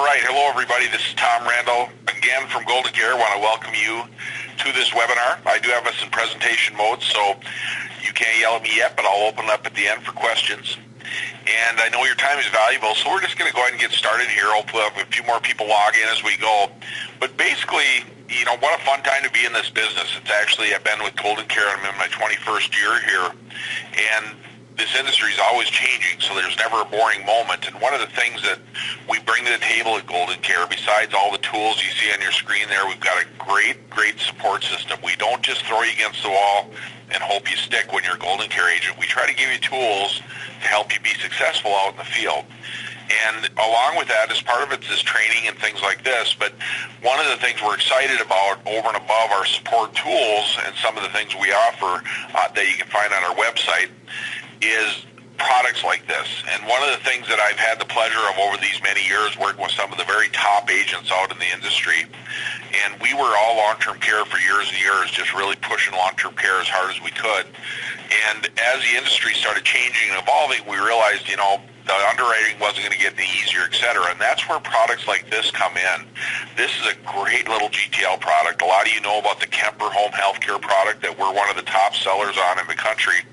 right, hello everybody. This is Tom Randall again from GoldenCare. I want to welcome you to this webinar. I do have us in presentation mode, so you can't yell at me yet, but I'll open up at the end for questions. And I know your time is valuable, so we're just going to go ahead and get started here. Hopefully we'll have a few more people log in as we go. But basically, you know, what a fun time to be in this business. It's actually, I've been with GoldenCare, I'm in my 21st year here, and this industry is always changing, so there's never a boring moment. And one of the things that we bring to the table at GoldenCare, besides all the tools you see on your screen there, we've got a great support system. We don't just throw you against the wall and hope you stick when you're a GoldenCare agent. We try to give you tools to help you be successful out in the field. And along with that, as part of it is training and things like this, but one of the things we're excited about over and above our support tools and some of the things we offer that you can find on our website is products like this. And one of the things that I've had the pleasure of over these many years working with some of the very top agents out in the industry, and we were all long-term care for years and years, just really pushing long-term care as hard as we could. And as the industry started changing and evolving, we realized, you know, the underwriting wasn't going to get any easier, et cetera. And that's where products like this come in. This is a great little GTL product. A lot of you know about the Kemper home health care product that we're one of the top sellers on in the country.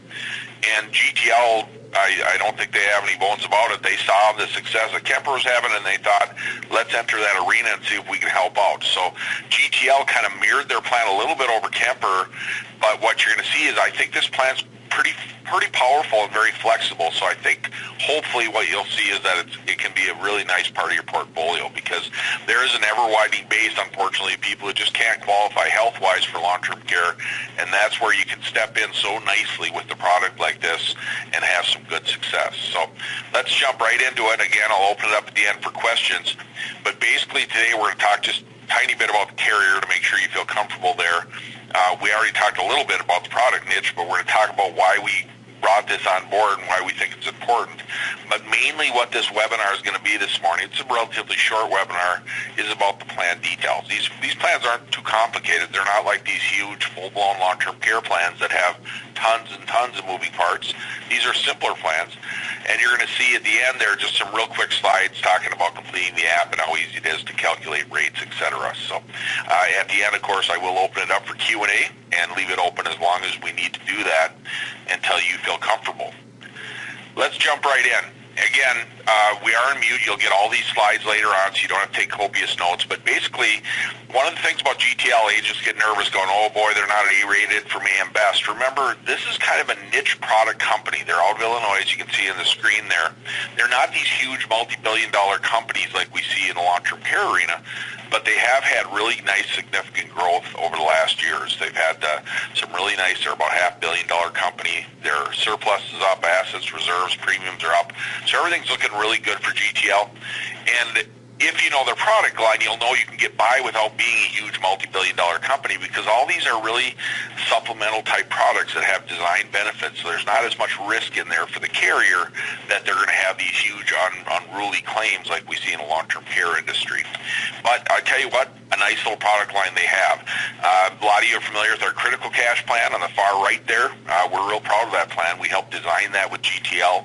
And GTL, I don't think they have any bones about it. They saw the success that Kemper was having, and they thought, let's enter that arena and see if we can help out. So GTL kind of mirrored their plan a little bit over Kemper, but what you're going to see is I think this plan's pretty powerful and very flexible. So I think hopefully what you'll see is that it can be a really nice part of your portfolio, because there is an ever-widening base, unfortunately, of people who just can't qualify health-wise for long-term care, and that's where you can step in so nicely with the product like this and have some good success. So let's jump right into it. Again, I'll open it up at the end for questions, but basically today we're going to talk just a tiny bit about the carrier to make sure you feel comfortable there. We already talked a little bit about the product niche, but we're going to talk about why we brought this on board and why we think it's important. But mainly what this webinar is going to be this morning, it's a relatively short webinar, is about the plan details. These plans aren't too complicated. They're not like these huge full-blown long-term care plans that have tons and tons of moving parts. These are simpler plans. And you're going to see at the end there just some real quick slides talking about completing the app and how easy it is to calculate rates, etc. So at the end, of course, I will open it up for Q&A and leave it open as long as we need to do that until you feel comfortable. Let's jump right in. Again, we are in mute. You'll get all these slides later on, so you don't have to take copious notes. But basically, one of the things about GTL agents get nervous going, oh boy, they're not A-rated for AM Best. Remember, this is kind of a niche product company. They're out of Illinois, as you can see in the screen there. They're not these huge multi-billion-dollar companies like we see in the long-term care arena, but they have had really nice, significant growth over the last years. They've had some really nice, they're about $500 million company. Their surplus is up, assets, reserves, premiums are up. So everything's looking really good for GTL. And if you know their product line, you'll know you can get by without being a huge multi-billion-dollar company, because all these are really supplemental type products that have design benefits. So there's not as much risk in there for the carrier that they're going to have these huge unruly claims like we see in the long-term care industry. But I tell you what, a nice little product line they have. A lot of you are familiar with our critical cash plan on the far right there. We're real proud of that plan. We helped design that with GTL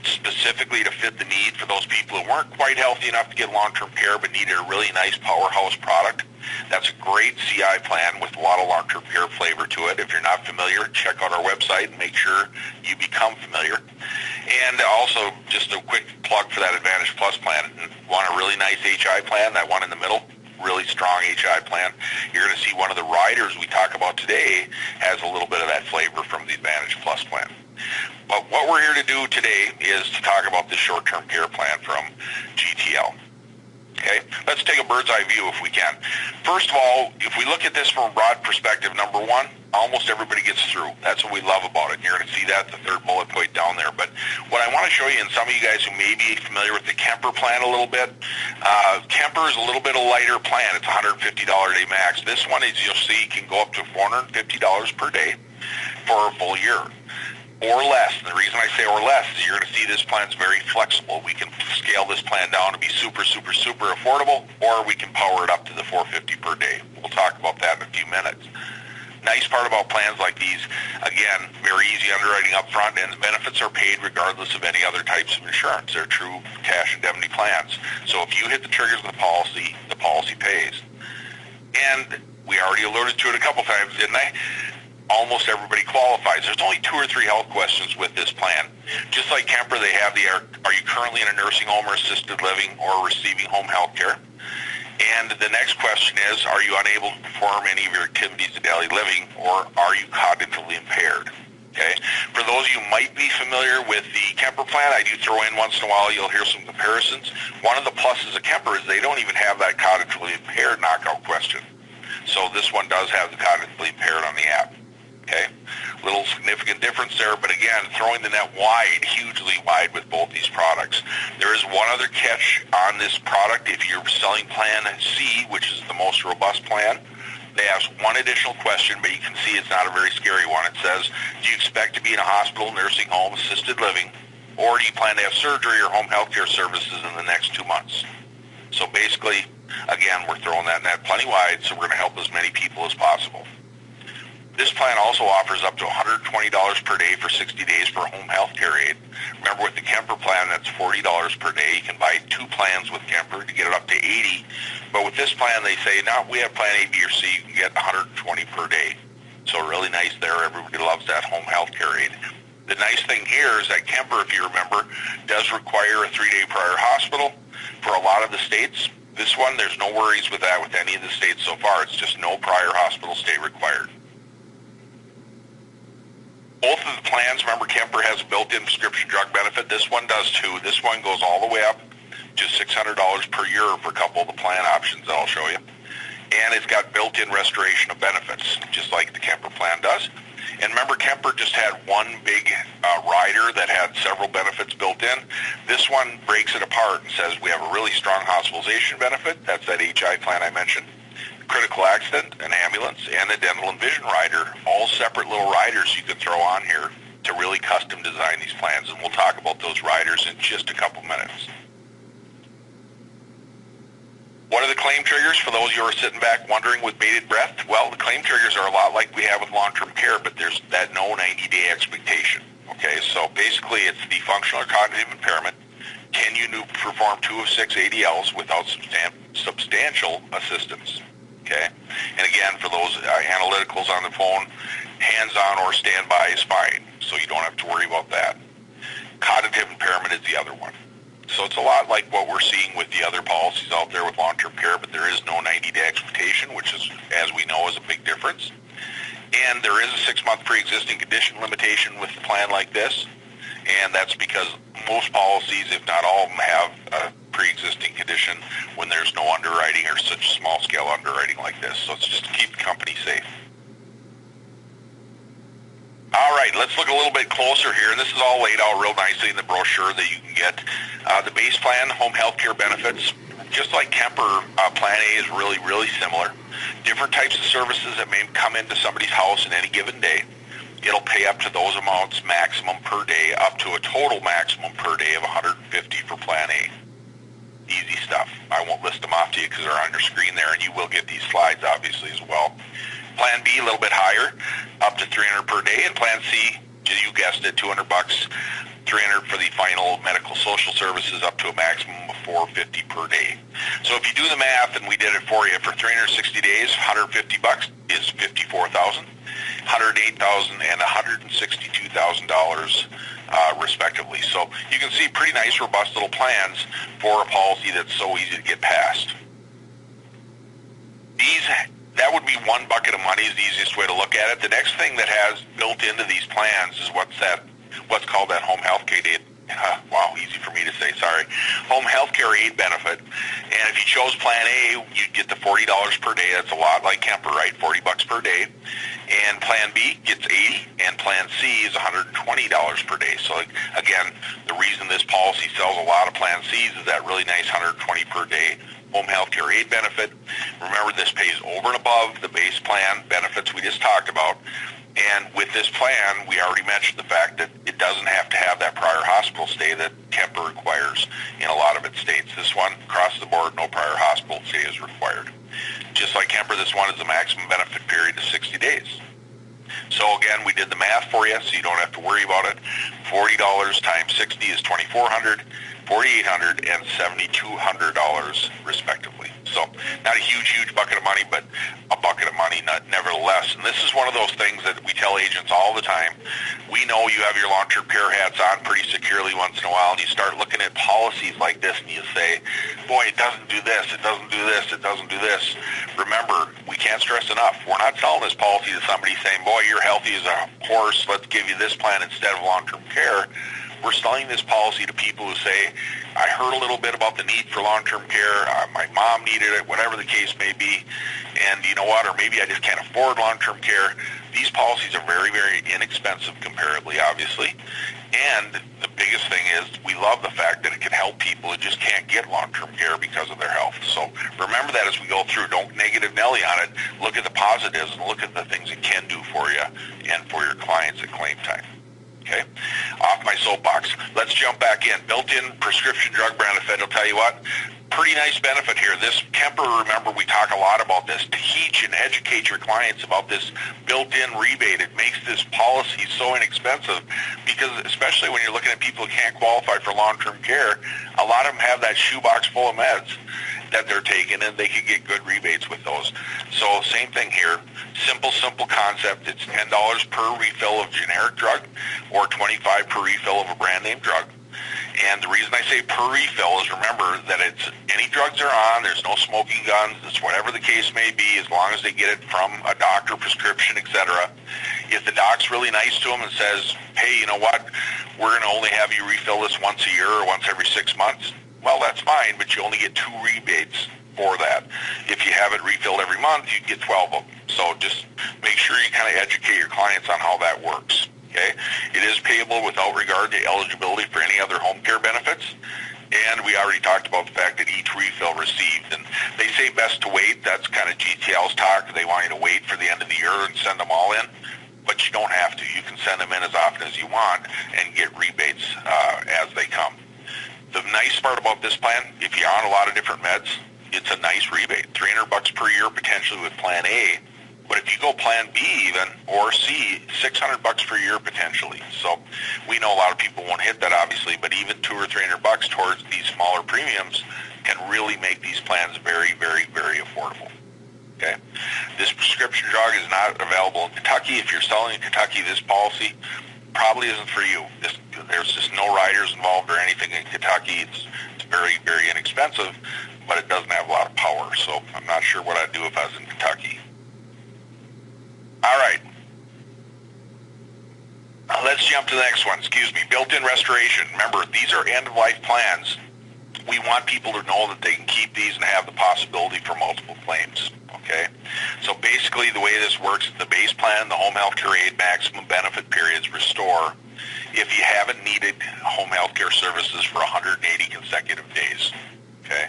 specifically to fit the need for those people who weren't quite healthy enough to get long-term care but needed a really nice powerhouse product. That's a great CI plan with a lot of long-term care flavor to it. If you're not familiar, check out our website and make sure you become familiar. And also, just a quick plug for that Advantage Plus plan. If you want a really nice HI plan, that one in the middle, really strong HI plan, you're going to see one of the riders we talk about today has a little bit of that flavor from the Advantage Plus plan. But what we're here to do today is to talk about this short-term care plan from GTL. Okay, let's take a bird's eye view if we can. First of all, if we look at this from a broad perspective, number one, almost everybody gets through. That's what we love about it. You're going to see that, the third bullet point down there. But what I want to show you, and some of you guys who may be familiar with the Kemper plan a little bit, Kemper is a little bit of a lighter plan. It's $150 a day max. This one, as you'll see, can go up to $450 per day for a full year. Or less. And the reason I say or less is you're going to see this plan's very flexible. We can scale this plan down to be super affordable, or we can power it up to the $450 per day. We'll talk about that in a few minutes. Nice part about plans like these, again, very easy underwriting up front, and the benefits are paid regardless of any other types of insurance. They're true cash indemnity plans. So if you hit the triggers of the policy pays. And we already alluded to it a couple times, didn't I? Almost everybody qualifies. There's only 2 or 3 health questions with this plan. Just like Kemper, they have are you currently in a nursing home or assisted living or receiving home health care? And the next question is, are you unable to perform any of your activities of daily living, or are you cognitively impaired? Okay. For those of you who might be familiar with the Kemper plan, I do throw in once in a while, you'll hear some comparisons. One of the pluses of Kemper is they don't even have that cognitively impaired knockout question. So this one does have the cognitively impaired on the app. Okay, little significant difference there, but again, throwing the net wide, hugely wide with both these products. There is one other catch on this product. If you're selling Plan C, which is the most robust plan, they ask one additional question, but you can see it's not a very scary one. It says, do you expect to be in a hospital, nursing home, assisted living, or do you plan to have surgery or home health care services in the next 2 months? So basically, again, we're throwing that net plenty wide, so we're going to help as many people as possible. This plan also offers up to $120 per day for 60 days for home health care aid. Remember, with the Kemper plan, that's $40 per day. You can buy 2 plans with Kemper to get it up to $80. But with this plan, they say, no, we have plan A, B, or C. You can get $120 per day. So really nice there. Everybody loves that home health care aid. The nice thing here is that Kemper, if you remember, does require a 3-day prior hospital for a lot of the states. This one, there's no worries with that with any of the states so far. It's just no prior hospital stay required. Both of the plans, remember, Kemper has a built-in prescription drug benefit. This one does too. This one goes all the way up to $600 per year for a couple of the plan options that I'll show you. And it's got built-in restoration of benefits, just like the Kemper plan does. And remember, Kemper just had one big rider that had several benefits built in. This one breaks it apart and says we have a really strong hospitalization benefit. That's that HI plan I mentioned. Critical accident, an ambulance, and a dental and vision rider, all separate little riders you could throw on here to really custom design these plans, and we'll talk about those riders in just a couple minutes. What are the claim triggers for those of you who are sitting back wondering with bated breath? Well, the claim triggers are a lot like we have with long-term care, but there's that no 90-day expectation. Okay, so basically it's the functional or cognitive impairment. Can you perform 2 of 6 ADLs without substantial assistance? Okay, and again, for those analyticals on the phone, hands-on or standby is fine, so you don't have to worry about that. Cognitive impairment is the other one. So it's a lot like what we're seeing with the other policies out there with long-term care, but there is no 90-day expectation, which is, as we know, is a big difference. And there is a 6-month pre-existing condition limitation with the plan like this, and that's because most policies, if not all of them, have a pre-existing condition when there's no underwriting or such small-scale underwriting like this. So it's just to keep the company safe. All right, let's look a little bit closer here. And this is all laid out real nicely in the brochure that you can get. The base plan, home health care benefits, just like Kemper, Plan A is really, really similar. Different types of services that may come into somebody's house in any given day. It'll pay up to those amounts maximum per day, up to a total maximum per day of $150 for Plan A. Easy stuff. I won't list them off to you because they're on your screen there, and you will get these slides obviously as well. Plan B, a little bit higher, up to $300 per day, and Plan C, you guessed it, $200, $300 for the final medical social services, up to a maximum of $450 per day. So if you do the math, and we did it for you, for 360 days, $150 is $54,000, $108,000, and $162,000 respectively. So you can see pretty nice, robust little plans for a policy that's so easy to get past. That would be one bucket of money is the easiest way to look at it. The next thing that has built into these plans is what's called that home health care aid. Wow, easy for me to say, sorry. Home health care aid benefit. And if you chose Plan A, you'd get the $40 per day. That's a lot like Kemper, right? $40 per day. And Plan B gets $80, and Plan C is $120 per day. So again, the reason this policy sells a lot of Plan Cs is that really nice $120 per day home health care aid benefit. Remember, this pays over and above the base plan benefits we just talked about. And with this plan, we already mentioned the fact that it doesn't have to have that prior hospital stay that Kemper requires in a lot of its states. This one, across the board, no prior hospital stay is required. Just like Kemper, this one is a maximum benefit period of 60 days. So again, we did the math for you, so you don't have to worry about it. $40 times 60 is $2,400, $4,800, and $7,200 respectively. So not a huge bucket of money, but a bucket of money nevertheless. And this is one of those things that we tell agents all the time. We know you have your long-term care hats on pretty securely once in a while, and you start looking at policies like this, and you say, boy, it doesn't do this, it doesn't do this, it doesn't do this. Remember, we can't stress enough, we're not selling this policy to somebody saying, boy, you're healthy as a horse, let's give you this plan instead of long-term care. We're selling this policy to people who say, I heard a little bit about the need for long-term care, my mom needed it, whatever the case may be, and you know what, or maybe I just can't afford long-term care. These policies are very inexpensive comparatively, obviously, and the biggest thing is we love the fact that it can help people who just can't get long-term care because of their health. So remember that as we go through. Don't negative Nelly on it. Look at the positives and look at the things it can do for you and for your clients at claim time. Okay, off my soapbox. Let's jump back in. Built-in prescription drug benefit. I'll tell you what, pretty nice benefit here. This Kemper, remember we talk a lot about this. Teach and educate your clients about this built-in rebate. It makes this policy so inexpensive because especially when you're looking at people who can't qualify for long-term care, a lot of them have that shoebox full of meds that they're taking, and they can get good rebates with those. So same thing here. Simple concept. It's $10 per refill of generic drug or $25 per refill of a brand name drug. And the reason I say per refill is remember that it's any drugs are on, there's no smoking guns, it's whatever the case may be, as long as they get it from a doctor, prescription, etc. If the doc's really nice to them and says, hey, you know what, we're going to only have you refill this once a year or once every 6 months, well, that's fine, but you only get 2 rebates for that. If you have it refilled every month, you get 12 of them. So just make sure you kind of educate your clients on how that works. Okay, it is payable without regard to eligibility for any other home care benefits, and we already talked about the fact that each refill received, and they say best to wait. That's kind of GTL's talk. They want you to wait for the end of the year and send them all in, but you don't have to. You can send them in as often as you want and get rebates as they come. The nice part about this plan, if you're on a lot of different meds, it's a nice rebate, $300 per year potentially with Plan A. But if you go Plan B even, or C, $600 per year potentially. So we know a lot of people won't hit that obviously, but even $200 or $300 towards these smaller premiums can really make these plans very affordable. Okay, this prescription drug is not available in Kentucky. If you're selling in Kentucky, this policy probably isn't for you. There's just no riders involved or anything in Kentucky. It's very inexpensive, but it doesn't have a lot of power. So I'm not sure what I'd do if I was in Kentucky. All right, let's jump to the next one. Excuse me, built-in restoration. Remember, these are end-of-life plans. We want people to know that they can keep these and have the possibility for multiple claims, okay? So basically the way this works is the base plan, the home health care aid maximum benefit periods restore if you haven't needed home health care services for 180 consecutive days. Okay.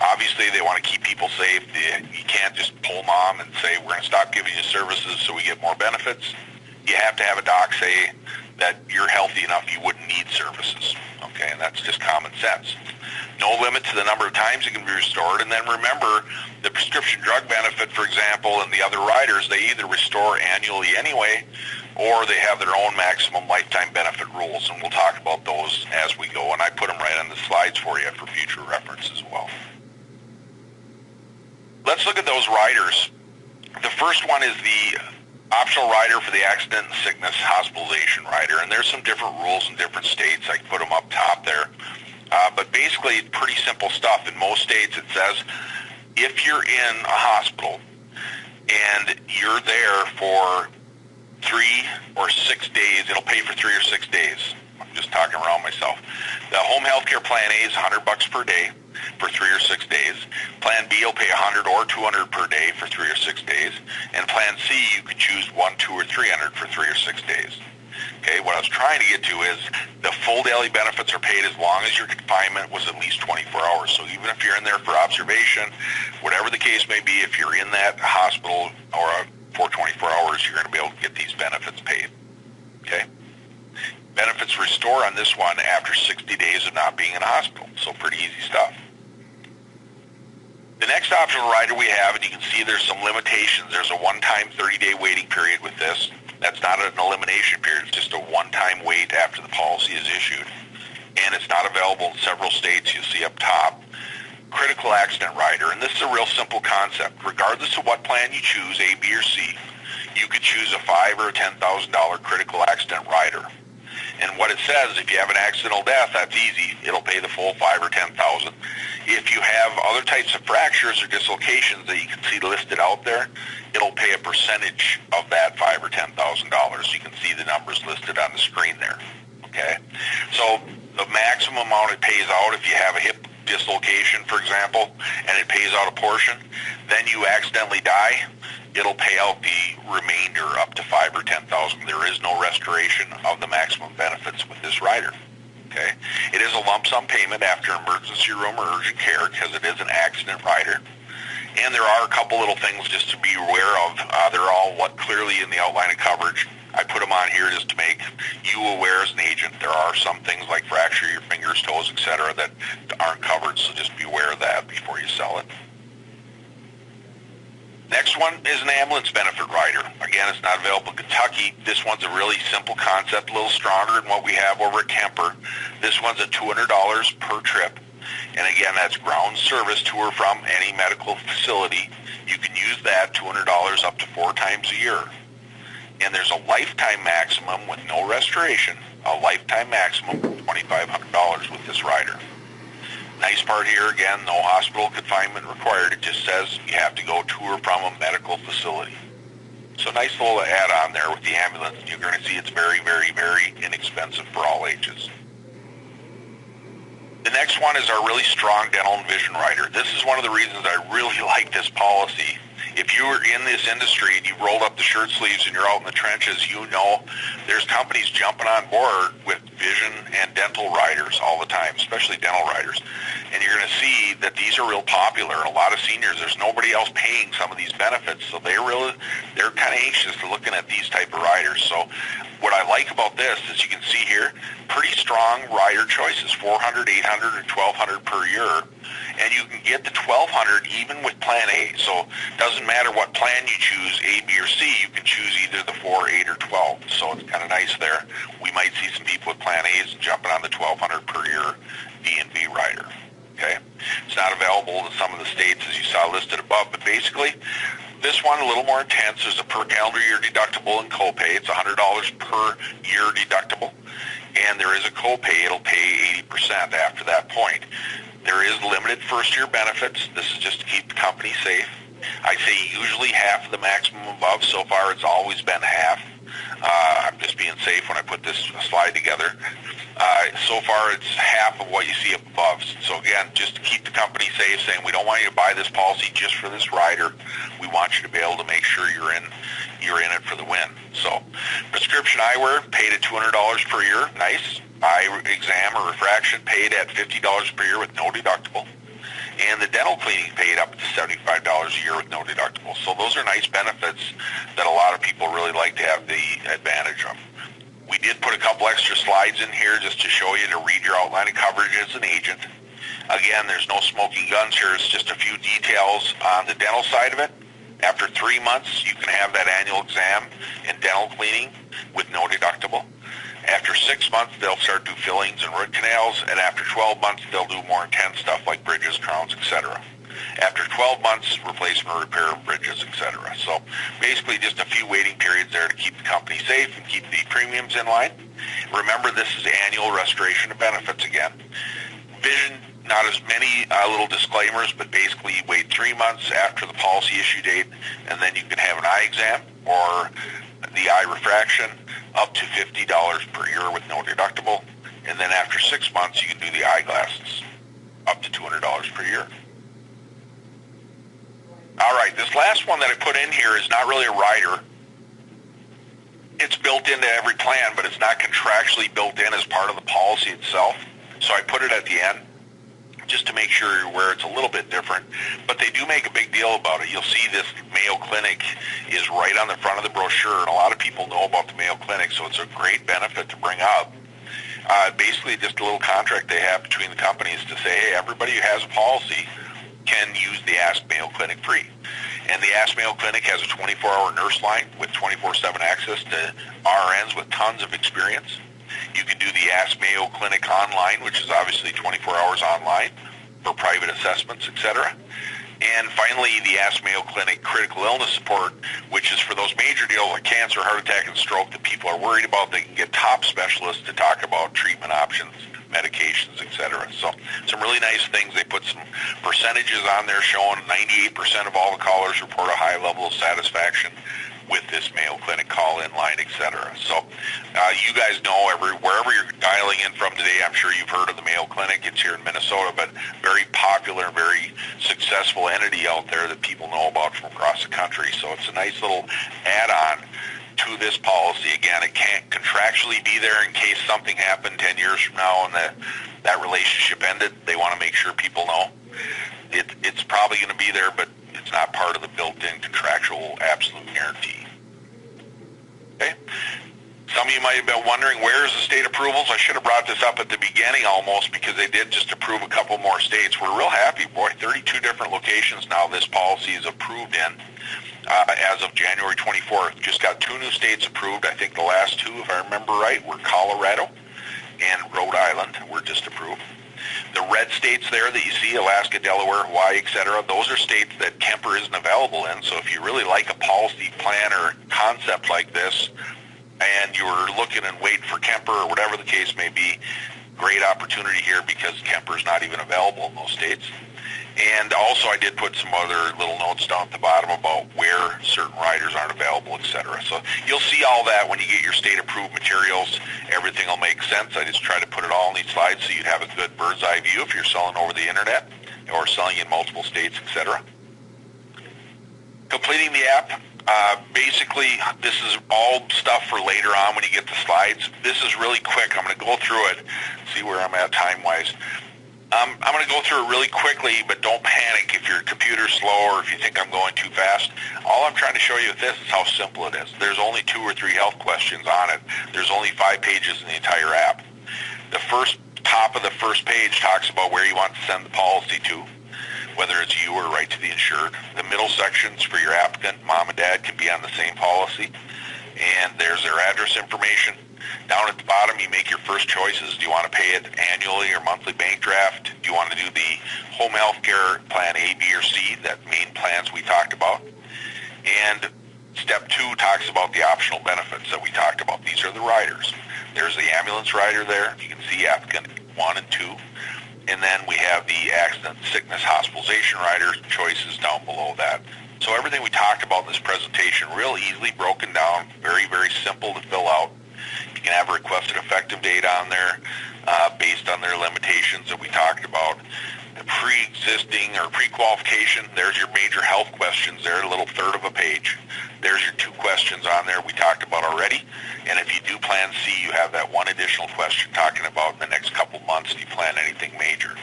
Obviously, they want to keep people safe. You can't just pull mom and say, we're going to stop giving you services so we get more benefits. You have to have a doc say that you're healthy enough you wouldn't need services. Okay, and that's just common sense. No limit to the number of times it can be restored. And then remember, the prescription drug benefit, for example, and the other riders, they either restore annually anyway, or they have their own maximum lifetime benefit rules, and we'll talk about those as we go, and I put them right on the slides for you for future reference as well. Let's look at those riders. The first one is the optional rider for the accident and sickness hospitalization rider, and there's some different rules in different states. I put them up top there. But basically, it's pretty simple stuff. In most states, it says if you're in a hospital and you're there for 3 or 6 days, it'll pay for 3 or 6 days. I'm just talking around myself. The home health care Plan A is $100 per day for 3 or 6 days. Plan B will pay $100 or $200 per day for 3 or 6 days. And Plan C, you could choose $100, $200, or $300 for 3 or 6 days. Okay, what I was trying to get to is the full daily benefits are paid as long as your confinement was at least 24 hours. So even if you're in there for observation, whatever the case may be, if you're in that hospital or for 24 hours, you're going to be able to get these benefits paid. Okay? Benefits restore on this one after 60 days of not being in a hospital. So pretty easy stuff. The next optional rider we have, and you can see there's some limitations. There's a one-time 30-day waiting period with this. That's not an elimination period. It's just a one-time wait after the policy is issued. And it's not available in several states. You'll see up top. Critical accident rider, and this is a real simple concept. Regardless of what plan you choose, A, B, or C, you could choose a $5,000 or $10,000 critical accident rider. And what it says, if you have an accidental death, that's easy. It'll pay the full $5,000 or $10,000. If you have other types of fractures or dislocations that you can see listed out there, it'll pay a percentage of that $5,000 or $10,000. You can see the numbers listed on the screen there. Okay, so the maximum amount it pays out if you have a hip dislocation, for example, and it pays out a portion, then you accidentally die, it'll pay out the remainder up to $5,000 or $10,000. There is no restoration of the maximum benefits with this rider. Okay, it is a lump sum payment after emergency room or urgent care because it is an accident rider. And there are a couple little things just to be aware of. They're all clearly in the outline of coverage. I put them on here just to make you aware as an agent. There are some things like fracture your fingers, toes, etc. that aren't covered, so just be aware of that before you sell it. Next one is an ambulance benefit rider. Again, it's not available in Kentucky. This one's a really simple concept, a little stronger than what we have over at Kemper. This one's at $200 per trip. And again, that's ground service to or from any medical facility. You can use that $200 up to 4 times a year. And there's a lifetime maximum with no restoration, a lifetime maximum of $2,500 with this rider. Nice part here, again, no hospital confinement required. It just says you have to go to or from a medical facility. So nice little add-on there with the ambulance. You're going to see it's very, very, very inexpensive for all ages. The next one is our really strong dental and vision rider. This is one of the reasons I really like this policy. If you're in this industry and you've rolled up the shirt sleeves and you're out in the trenches, you know there's companies jumping on board with vision and dental riders all the time, especially dental riders. And you're going to see that these are real popular. A lot of seniors, there's nobody else paying some of these benefits, so they're kind of anxious looking at these type of riders. So what I like about this is you can see here, pretty strong rider choices, $400, $800, or $1,200 per year. And you can get the $1,200 even with Plan A. So it doesn't matter what plan you choose, A, B, or C, you can choose either the 4, 8, or 12. So it's kind of nice there. We might see some people with Plan A's jumping on the $1,200 per year D&V rider. Okay, it's not available in some of the states as you saw listed above, but basically this one a little more intense. There's a per calendar year deductible and copay. It's $100 per year deductible, and there is a copay. It'll pay 80% after that point. There is limited first-year benefits. This is just to keep the company safe. I say usually half of the maximum above. So far, it's always been half. I'm just being safe when I put this slide together. So far, it's half of what you see up above. So again, just to keep the company safe, saying we don't want you to buy this policy just for this rider. We want you to be able to make sure you're in it for the win. So prescription eyewear paid at $200 per year. Nice. Eye exam or refraction paid at $50 per year with no deductible. And the dental cleaning paid up to $75 a year with no deductible. So those are nice benefits that a lot of people really like to have the advantage of. We did put a couple extra slides in here just to show you to read your outline of coverage as an agent. Again, there's no smoking guns here. It's just a few details on the dental side of it. After 3 months, you can have that annual exam and dental cleaning with no deductible. After 6 months, they'll start to do fillings and root canals, and after 12 months, they'll do more intense stuff like bridges, crowns, etc. After 12 months, replacement or repair of bridges, etc. So basically just a few waiting periods there to keep the company safe and keep the premiums in line. Remember, this is annual restoration of benefits again. Vision, not as many little disclaimers, but basically you wait 3 months after the policy issue date, and then you can have an eye exam or the eye refraction up to $50 per year with no deductible. And then after 6 months, you can do the eyeglasses up to $200 per year. All right, this last one that I put in here is not really a rider. It's built into every plan, but it's not contractually built in as part of the policy itself. So I put it at the end just to make sure you're aware it's a little bit different. But they do make a big deal about it. You'll see this Mayo Clinic is right on the front of the brochure, and a lot of people know about the Mayo Clinic, so it's a great benefit to bring up. Basically, just a little contract they have between the companies to say, hey, everybody who has a policy can use the Ask Mayo Clinic free. And the Ask Mayo Clinic has a 24-hour nurse line with 24/7 access to RNs with tons of experience. You can do the Ask Mayo Clinic online, which is obviously 24 hours online for private assessments, etc. And finally, the Ask Mayo Clinic critical illness support, which is for those major deals like cancer, heart attack, and stroke that people are worried about. They can get top specialists to talk about treatment options, medications, etc. So some really nice things. They put some percentages on there showing 98% of all the callers report a high level of satisfaction with this Mayo Clinic call-in line, etc. So you guys know wherever you're dialing in from today, I'm sure you've heard of the Mayo Clinic. It's here in Minnesota, but very popular, very successful entity out there that people know about from across the country. So it's a nice little add-on to this policy. Again, it can't contractually be there in case something happened 10 years from now and that relationship ended. They want to make sure people know. It's probably going to be there, but it's not part of the built-in contractual absolute guarantee. Okay? Some of you might have been wondering, where's the state approvals? I should have brought this up at the beginning almost, because they did just approve a couple more states. We're real happy, boy. 32 different locations now this policy is approved in as of January 24th. Just got 2 new states approved. I think the last 2, if I remember right, were Colorado and Rhode Island were just approved. The red states there that you see, Alaska, Delaware, Hawaii, etc., those are states that Kemper isn't available in. So if you really like a policy plan or concept like this, and you're looking and waiting for Kemper or whatever the case may be, great opportunity here because Kemper's not even available in those states. And also I did put some other little notes down at the bottom about where certain riders aren't available, etc. So you'll see all that when you get your state-approved materials. Everything will make sense. I just try to put it all in these slides so you'd have a good bird's-eye view if you're selling over the internet or selling in multiple states, etc. Completing the app. Basically, this is all stuff for later on when you get the slides. This is really quick. I'm going to go through it, see where I'm at time-wise. I'm going to go through it really quickly, but don't panic if your computer's slow or if you think I'm going too fast. All I'm trying to show you with this is how simple it is. There's only 2 or 3 health questions on it. There's only 5 pages in the entire app. The top of the first page talks about where you want to send the policy to, whether it's you or right to the insured. The middle sections for your applicant, mom and dad, can be on the same policy. And there's their address information. Down at the bottom, you make your first choices. Do you want to pay it annually or monthly bank draft? Do you want to do the home health care plan A, B, or C, that main plans we talked about? And step 2 talks about the optional benefits that we talked about. These are the riders. There's the ambulance rider there. You can see applicant 1 and 2. And then we have the accident, sickness, hospitalization rider choices down below that. So everything we talked about in this presentation, real easily broken down, very, very simple to fill out. You can have a requested effective date on there based on their limitations that we talked about. The pre-existing or pre-qualification, there's your major health questions there, a little third of a page. There's your 2 questions on there we talked about already. And if you do plan C, you have that 1 additional question talking about in the next couple months if you plan anything major.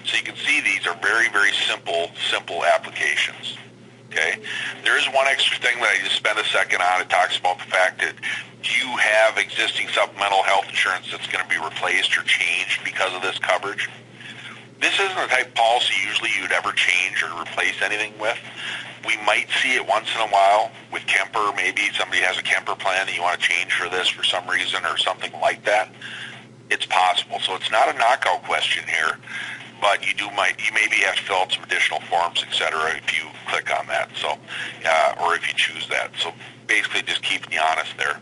So you can see these are very, very simple applications. Okay. There is one extra thing that I just spent a second on. It talks about the fact that you have existing supplemental health insurance that's going to be replaced or changed because of this coverage. This isn't the type of policy usually you'd ever change or replace anything with. We might see it once in a while with Kemper. Maybe somebody has a Kemper plan and you want to change for this for some reason or something like that. It's possible. So it's not a knockout question here, but you maybe have to fill out some additional forms, etc. if you click on that. So, or if you choose that. So basically just keeping you honest there.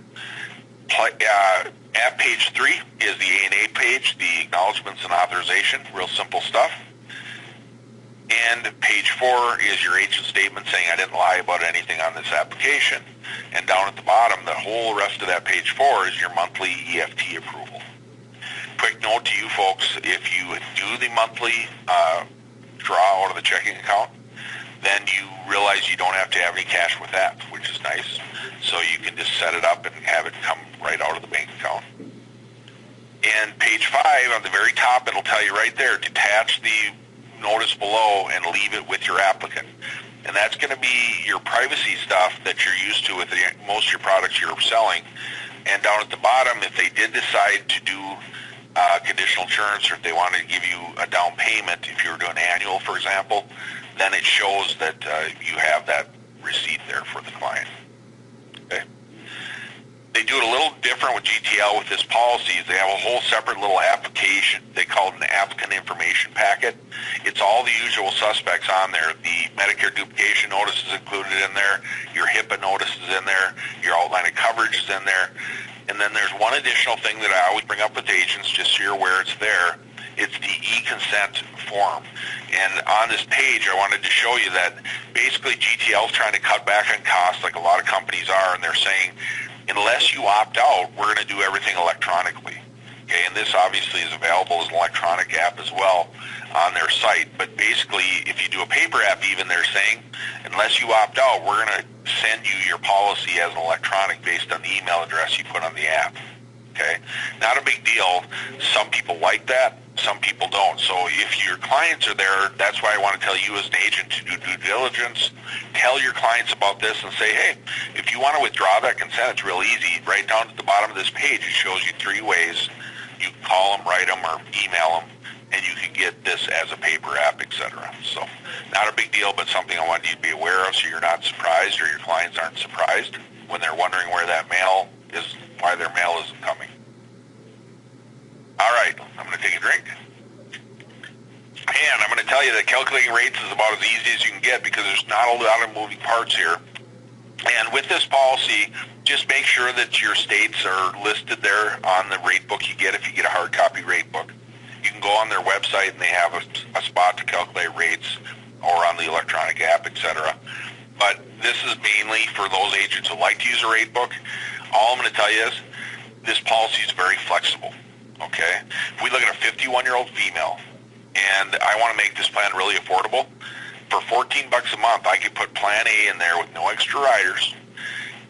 At page 3 is the A&A page, the acknowledgments and authorization, real simple stuff. And page 4 is your agent statement saying I didn't lie about anything on this application. And down at the bottom, the whole rest of that page 4 is your monthly EFT approval. Quick note to you folks, if you do the monthly draw out of the checking account, then you realize you don't have to have any cash with that, which is nice. So you can just set it up and have it come right out of the bank account. And page 5, on the very top, it'll tell you right there, detach the notice below and leave it with your applicant. And that's going to be your privacy stuff that you're used to with most of your products you're selling. And down at the bottom, if they did decide to do conditional insurance, or if they wanted to give you a down payment, if you were doing annual, for example, then it shows that you have that receipt there for the client. Okay. They do it a little different with GTL with this policy. They have a whole separate little application. They call it an applicant information packet. It's all the usual suspects on there. The Medicare duplication notice is included in there. Your HIPAA notice is in there. Your outline of coverage is in there. And then there's one additional thing that I always bring up with agents, just so you're aware it's there. It's the e-consent form. And on this page, I wanted to show you that basically GTL is trying to cut back on costs like a lot of companies are, and they're saying, unless you opt out, we're going to do everything electronically. Okay, and this obviously is available as an electronic app as well on their site. But basically, if you do a paper app even, they're saying, unless you opt out, we're going to send you your policy as an electronic based on the email address you put on the app. Okay, not a big deal. Some people like that. Some people don't. So if your clients are there, that's why I want to tell you as an agent to do due diligence. Tell your clients about this and say, hey, if you want to withdraw that consent, it's real easy. Right down at the bottom of this page, it shows you 3 ways. You can call them, write them, or email them, and you can get this as a paper app, etc. So not a big deal, but something I want you to be aware of so you're not surprised or your clients aren't surprised when they're wondering where that mail is, why their mail isn't coming. All right, I'm going to take a drink. And I'm going to tell you that calculating rates is about as easy as you can get because there's not a lot of moving parts here. And with this policy, just make sure that your states are listed there on the rate book you get if you get a hard copy rate book. You can go on their website and they have a spot to calculate rates or on the electronic app, etc. But this is mainly for those agents who like to use a rate book. All I'm going to tell you is this policy is very flexible. Okay, if we look at a 51-year-old female, and I want to make this plan really affordable, for $14 a month, I could put Plan A in there with no extra riders.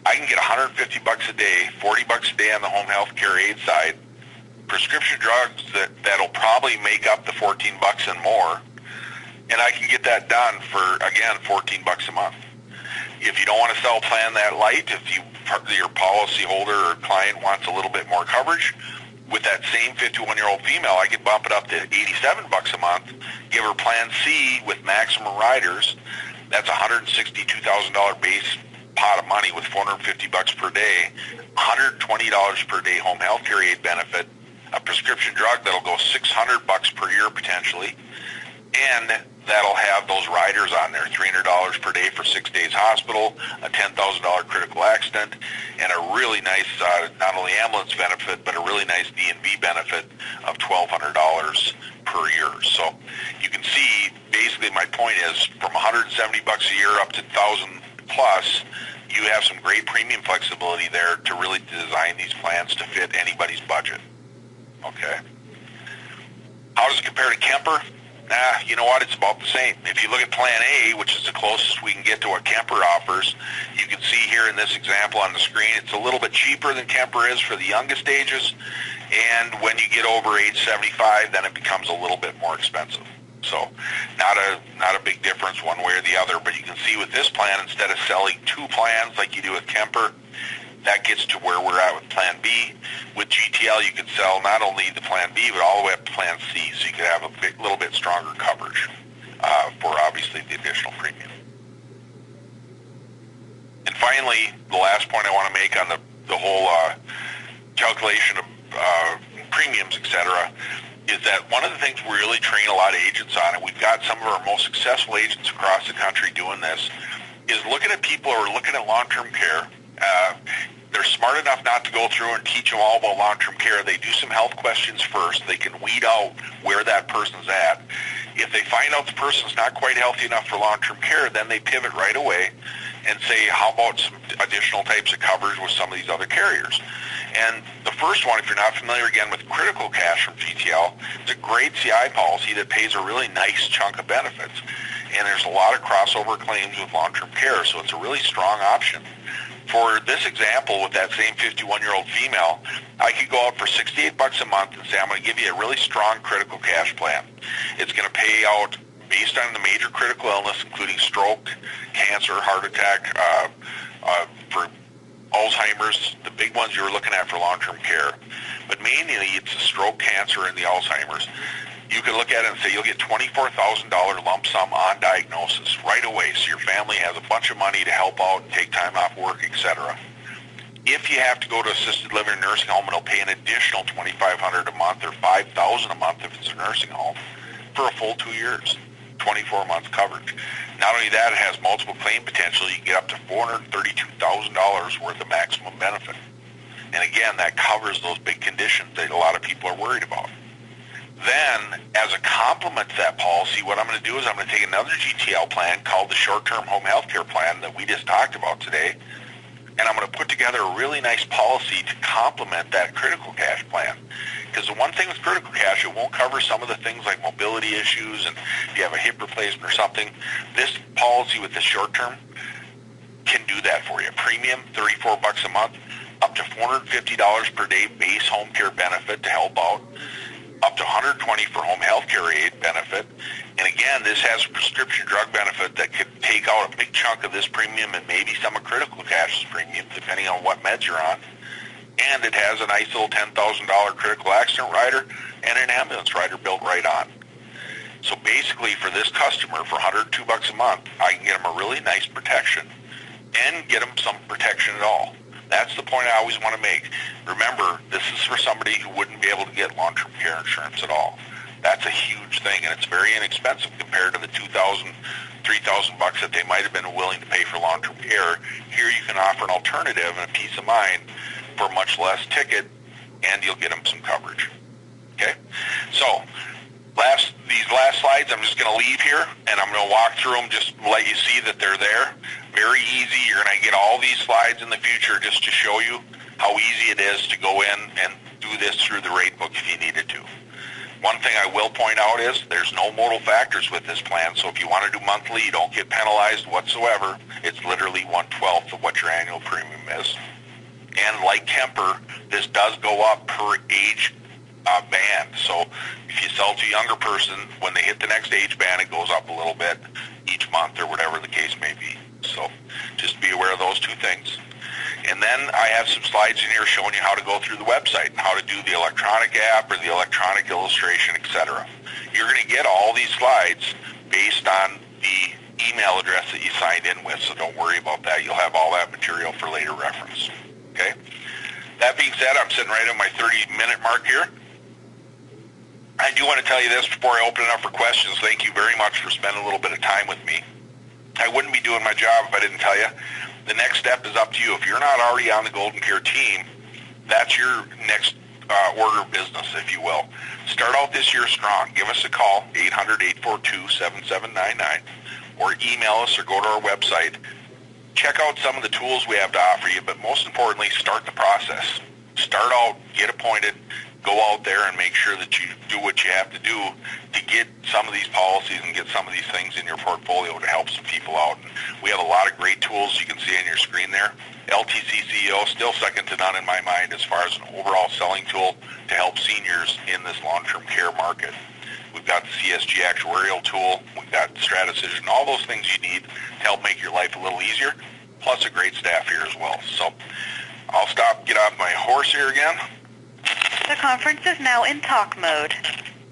I can get $150 a day, $40 a day on the home health care aid side, prescription drugs that'll probably make up the $14 and more, and I can get that done for, again, $14 a month. If you don't want to sell a plan that light, if your policy holder or client wants a little bit more coverage, with that same 51-year-old female, I could bump it up to $87 a month, give her Plan C with maximum riders. That's $162,000 base pot of money with $450 per day, $120 per day home health care aid benefit, a prescription drug that'll go $600 per year potentially, and that'll have those riders on there, $300 per day for 6 days hospital, a $10,000 critical accident, and a really nice, not only ambulance benefit, but a really nice D&B benefit of $1,200 per year. So you can see, basically my point is, from $170 a year up to $1,000 plus, you have some great premium flexibility there to really design these plans to fit anybody's budget. Okay. How does it compare to Kemper? You know what? It's about the same. If you look at Plan A, which is the closest we can get to what Kemper offers, you can see here in this example on the screen, it's a little bit cheaper than Kemper is for the youngest ages, and when you get over age 75, then it becomes a little bit more expensive. So not a big difference one way or the other, but you can see with this plan, instead of selling 2 plans like you do with Kemper, that gets to where we're at with Plan B. With GTL, you could sell not only the Plan B, but all the way up to Plan C, so you could have a little bit stronger coverage for obviously the additional premium. And finally, the last point I want to make on the whole calculation of premiums, etc., is that one of the things we really train a lot of agents on, and we've got some of our most successful agents across the country doing this, is looking at people who are looking at long-term care. They're smart enough not to go through and teach them all about long-term care. They do some health questions first. They can weed out where that person's at. If they find out the person's not quite healthy enough for long-term care, then they pivot right away and say, how about some additional types of coverage with some of these other carriers? And the first one, if you're not familiar again with critical cash from GTL, it's a great CI policy that pays a really nice chunk of benefits. And there's a lot of crossover claims with long-term care, so it's a really strong option. For this example, with that same 51-year-old female, I could go out for $68 a month and say, I'm going to give you a really strong critical cash plan. It's going to pay out based on the major critical illness, including stroke, cancer, heart attack, for Alzheimer's, the big ones you were looking at for long-term care. But mainly it's the stroke, cancer, and the Alzheimer's. You can look at it and say you'll get $24,000 lump sum on diagnosis right away, so your family family has a bunch of money to help out and take time off work, etc. If you have to go to assisted living or nursing home, it'll pay an additional $2,500 a month or $5,000 a month if it's a nursing home for a full 2 years, 24 months coverage. Not only that, it has multiple claim potential. You can get up to $432,000 worth of maximum benefit. And again, that covers those big conditions that a lot of people are worried about. Then, as a complement to that policy, what I'm going to do is I'm going to take another GTL plan called the short-term home health care plan that we just talked about today, and I'm going to put together a really nice policy to complement that critical cash plan. Because the one thing with critical cash, it won't cover some of the things like mobility issues and if you have a hip replacement or something. This policy with the short-term can do that for you. Premium, $34 a month, up to $450 per day base home care benefit to help out, up to $120 for home health care aid benefit. And again, this has a prescription drug benefit that could take out a big chunk of this premium and maybe some of critical cash's premium, depending on what meds you're on. And it has a nice little $10,000 critical accident rider and an ambulance rider built right on. So basically, for this customer, for $102 a month, I can get them a really nice protection and get them some protection at all. That's the point I always want to make. Remember, this is for somebody who wouldn't be able to get long-term care insurance at all. That's a huge thing, and it's very inexpensive compared to the $2,000, $3,000 that they might have been willing to pay for long-term care. Here you can offer an alternative and a peace of mind for much less ticket, and you'll get them some coverage. Okay? So, these last slides I'm just going to leave here, and I'm going to walk through them just to let you see that they're there. Very easy. You're going to get all these slides in the future just to show you how easy it is to go in and do this through the rate book if you needed to. One thing I will point out is there's no modal factors with this plan, so if you want to do monthly, you don't get penalized whatsoever. It's literally 1/12 of what your annual premium is. And like Kemper, this does go up per age band. So if you sell to a younger person, when they hit the next age band, it goes up a little bit each month or whatever the case may be. So just be aware of those two things. And then I have some slides in here showing you how to go through the website and how to do the electronic app or the electronic illustration, etc. You're going to get all these slides based on the email address that you signed in with, so don't worry about that. You'll have all that material for later reference. Okay? That being said, I'm sitting right at my 30-minute mark here. I do want to tell you this before I open it up for questions. Thank you very much for spending a little bit of time with me. I wouldn't be doing my job if I didn't tell you. The next step is up to you. If you're not already on the GoldenCare team, that's your next order of business, if you will. Start out this year strong. Give us a call, 800-842-7799, or email us or go to our website. Check out some of the tools we have to offer you, but most importantly, start the process. Start out, get appointed, go out there and make sure that you do what you have to do to get some of these policies and get some of these things in your portfolio to help some people out. And we have a lot of great tools you can see on your screen there. LTC CEO, still second to none in my mind as far as an overall selling tool to help seniors in this long-term care market. We've got the CSG actuarial tool, we've got Stratecision, all those things you need to help make your life a little easier, plus a great staff here as well. So I'll stop, get off my horse here again. The conference is now in talk mode.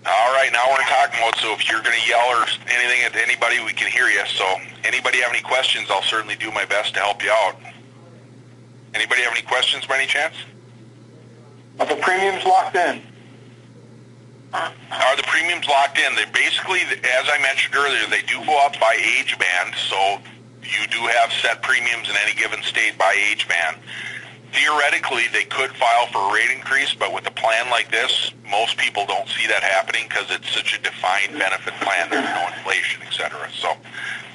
All right, now we're in talk mode, so if you're going to yell or anything at anybody, we can hear you. So anybody have any questions, I'll certainly do my best to help you out. Anybody have any questions by any chance? Are the premiums locked in? Are the premiums locked in? They basically, as I mentioned earlier, they do go up by age band, so you do have set premiums in any given state by age band. Theoretically, they could file for a rate increase, but with a plan like this, most people don't see that happening because it's such a defined benefit plan. There's no inflation, etc. So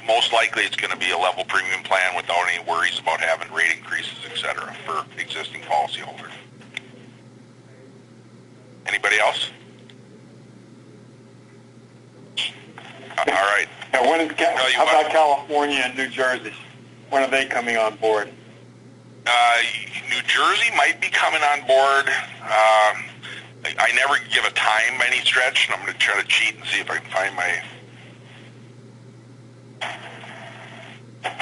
most likely it's going to be a level premium plan without any worries about having rate increases, etc. for existing policyholders. Anybody else? All right. Now, how about California and New Jersey? When are they coming on board? New Jersey might be coming on board. I never give a time by any stretch, and I'm going to try to cheat and see if I can find my...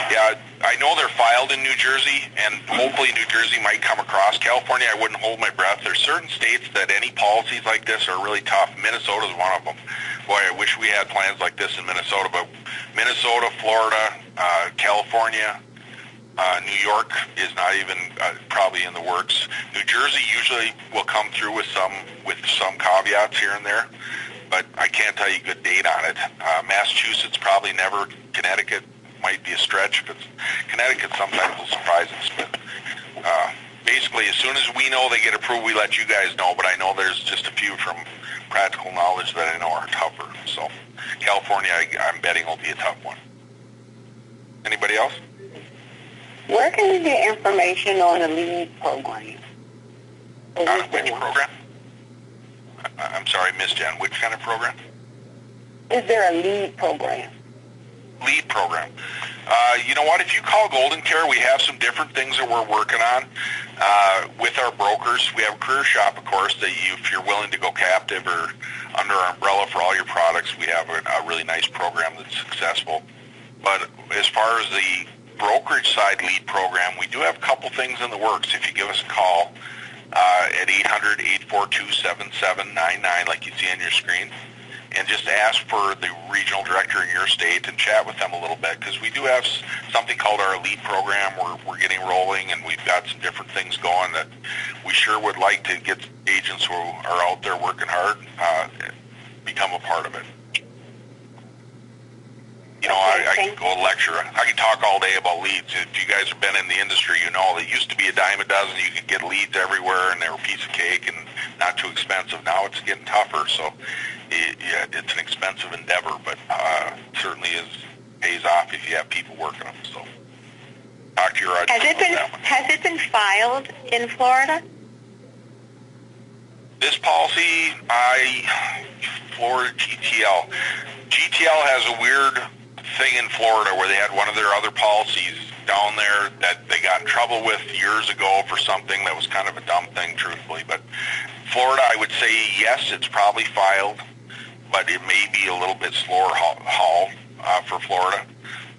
Yeah, I know they're filed in New Jersey, and hopefully New Jersey might come across. California, I wouldn't hold my breath. There's certain states that any policies like this are really tough. Minnesota's one of them. Boy, I wish we had plans like this in Minnesota, but Minnesota, Florida, California, New York is not even probably in the works. New Jersey usually will come through with some caveats here and there, but I can't tell you good date on it. Massachusetts probably never. Connecticut might be a stretch, but Connecticut sometimes will surprise us. But basically, as soon as we know they get approved, we let you guys know. But I know there's just a few from practical knowledge that I know are tougher. So California, I'm betting will be a tough one. Anybody else? Where can we get information on the LEAD program? On which program? I'm sorry, Miss Jen. Which kind of program? Is there a LEAD program? LEAD program. You know what? If you call GoldenCare, we have some different things that we're working on with our brokers. We have a career shop, of course, that if you're willing to go captive or under our umbrella for all your products, we have a really nice program that's successful. But as far as the brokerage side LEAD program, we do have a couple things in the works. If you give us a call at 800-842-7799, like you see on your screen, and just ask for the regional director in your state and chat with them a little bit, because we do have something called our LEAD program. We're getting rolling, and we've got some different things going that we sure would like to get agents who are out there working hard become a part of it. You know, I can go lecture. I can talk all day about leads. If you guys have been in the industry, you know it used to be a dime a dozen. You could get leads everywhere, and they were a piece of cake and not too expensive. Now it's getting tougher, so it's an expensive endeavor, but certainly pays off if you have people working them. So talk to your Has it been filed in Florida? This policy, Florida GTL. GTL has a weird thing in Florida where they had one of their other policies down there that they got in trouble with years ago for something that was kind of a dumb thing, truthfully. But Florida, I would say yes, it's probably filed, but it may be a little bit slower haul for Florida.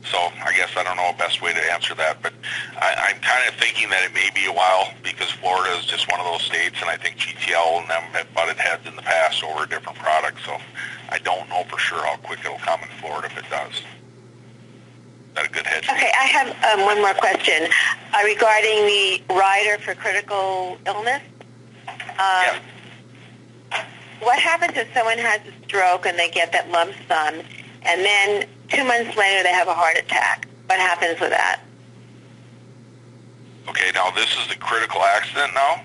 So I guess I don't know the best way to answer that, but I'm kind of thinking that it may be a while because Florida is just one of those states, and I think GTL and them have butted heads in the past over a different product, so I don't know for sure how quick it'll come in Florida if it does. Is that a good hedge? Okay, I have one more question regarding the rider for critical illness. Yeah. What happens if someone has a stroke and they get that lump sum, and then 2 months later they have a heart attack? What happens with that? Okay, now this is the critical accident now?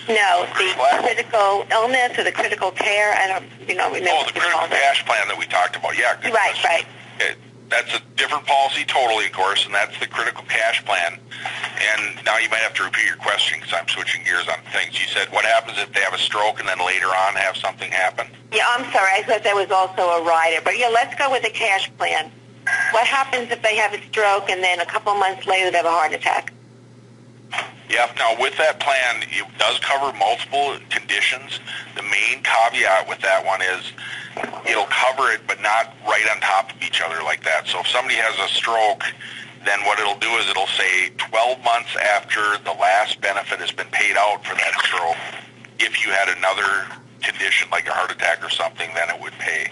No, the critical illness or the critical care. I don't, remember. Oh, the critical cash plan that we talked about. Yeah, good right, question. right. Okay. That's a different policy totally, of course, and that's the critical cash plan. And now you might have to repeat your question because I'm switching gears on things. You said, what happens if they have a stroke and then later on have something happen? Yeah, I'm sorry. I thought that was also a rider. But, yeah, let's go with the cash plan. What happens if they have a stroke and then a couple months later they have a heart attack? Yeah, now with that plan, it does cover multiple conditions. The main caveat with that one is it'll cover it, but not right on top of each other like that. So if somebody has a stroke, then what it'll do is it'll say 12 months after the last benefit has been paid out for that stroke, if you had another condition like a heart attack or something, then it would pay.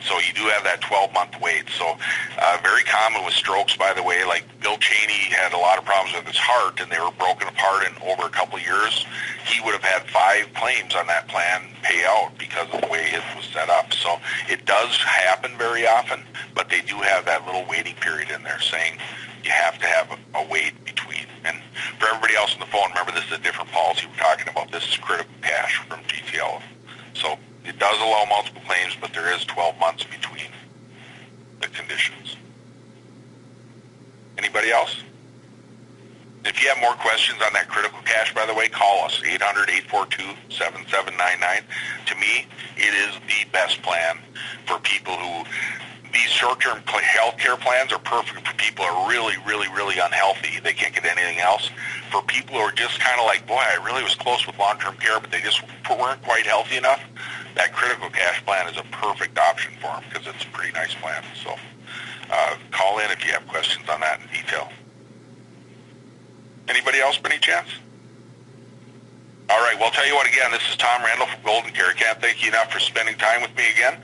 So you do have that 12-month wait. So very common with strokes, by the way. Like Bill Cheney had a lot of problems with his heart, and they were broken apart in over a couple of years. He would have had 5 claims on that plan pay out because of the way it was set up. So it does happen very often, but they do have that little waiting period in there saying you have to have a wait between. And for everybody else on the phone, remember this is a different policy we're talking about. This is critical cash from GTL. So it does allow multiple claims, but there is 12 months between the conditions. Anybody else? If you have more questions on that critical cash, by the way, call us, 800-842-7799. To me, it is the best plan for people who, these short-term health care plans are perfect for people who are really, really, really unhealthy. They can't get anything else. For people who are just kind of like, boy, I really was close with long-term care, but they just weren't quite healthy enough, that critical cash plan is a perfect option for them because it's a pretty nice plan. So call in if you have questions on that in detail. Anybody else by any chance? All right, well, I'll tell you what, again, this is Tom Randall from GoldenCare. I can't thank you enough for spending time with me again.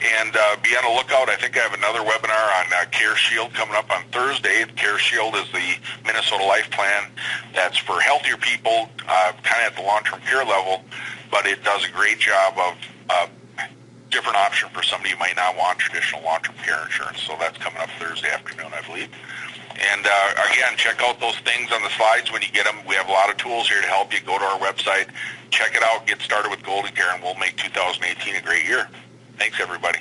And be on the lookout. I think I have another webinar on Care Shield coming up on Thursday. Care Shield is the Minnesota Life Plan that's for healthier people, kind of at the long-term care level, but it does a great job of different option for somebody who might not want traditional long-term care insurance. So that's coming up Thursday afternoon, I believe. And again, check out those things on the slides when you get them. We have a lot of tools here to help you. Go to our website, check it out, get started with GoldenCare, and we'll make 2018 a great year. Thanks, everybody.